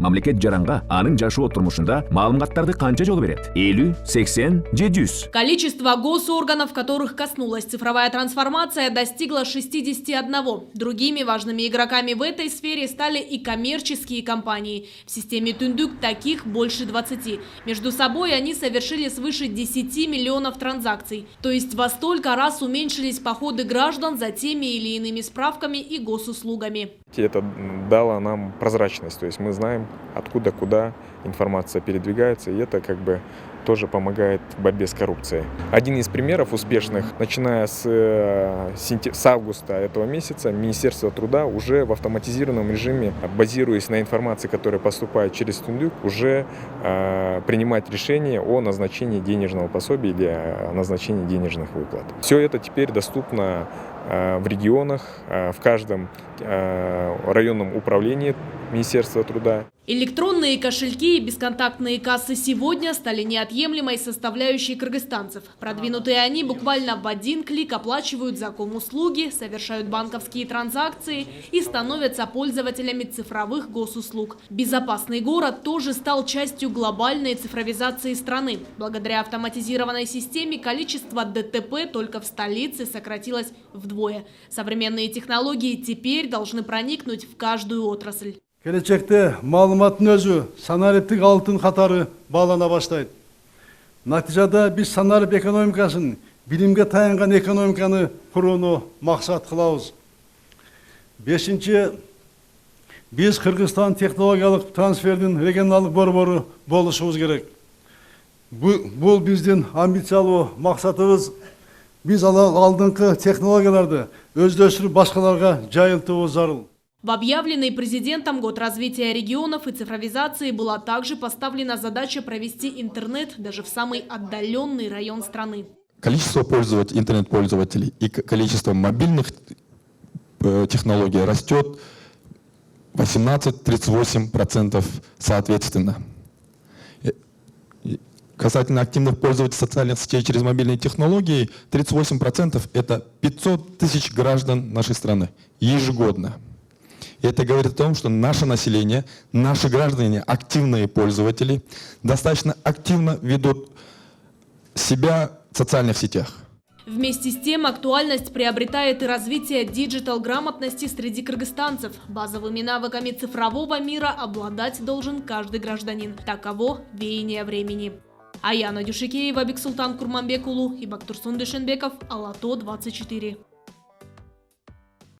Мамлекет жаранга анын жашоо турмушунда маалыматтарды канча жолу берет? 50, 80 же 100? Количество госорганов, которых коснулась цифровая трансформация, достигло 61. Другими важными игроками в этой сфере стали и коммерческие компании. В системе Түндүк таких больше 20. Между собой они совершили свыше 10 миллионов транзакций. То есть во столько раз уменьшились походы граждан за теми или иными справками и госуслугами. Это дало нам прозрачность, то есть мы знаем, откуда, куда информация передвигается, и это как бы тоже помогает в борьбе с коррупцией. Один из примеров успешных, начиная с августа этого месяца, Министерство труда уже в автоматизированном режиме, базируясь на информации, которая поступает через Түндүк, уже принимать решение о назначении денежного пособия или о назначении денежных выплат. Все это теперь доступно в регионах, в каждом районном управлении Министерства труда. Электронные кошельки и бесконтактные кассы сегодня стали неотъемлемой составляющей кыргызстанцев. Продвинутые они буквально в один клик оплачивают заком-услуги, совершают банковские транзакции и становятся пользователями цифровых госуслуг. Безопасный город тоже стал частью глобальной цифровизации страны. Благодаря автоматизированной системе количество ДТП только в столице сократилось вдвое. Современные технологии теперь должны проникнуть в каждую отрасль. Келечекте маалыматтын өзү санариптик алтын катары баалана баштайт. Натыйжада биз санарип экономикасын, билимге таянган экономиканы курууну максат кылабыз. Бешинчи, биз Кыргызстан технологиялык трансфердин регионалдык борбору болушубуз керек. Бул биздин амбициялуу максатыбыз. Биз алдыңкы технологияларды өздөштүрүп башкаларга жайылтуубуз зарыл. В объявленный президентом год развития регионов и цифровизации была также поставлена задача провести интернет даже в самый отдаленный район страны. Количество интернет-пользователей и количество мобильных технологий растет 18-38% соответственно. Касательно активных пользователей социальных сетей через мобильные технологии, 38% это 500 тысяч граждан нашей страны ежегодно. И это говорит о том, что наше население, наши граждане, активные пользователи, достаточно активно ведут себя в социальных сетях. Вместе с тем актуальность приобретает и развитие диджитал-грамотности среди кыргызстанцев. Базовыми навыками цифрового мира обладать должен каждый гражданин. Таково веяние времени. Аяна Дюшикеева, Бексултан Курманбек улу и Бактурсун Душенбеков, Ала-То 24.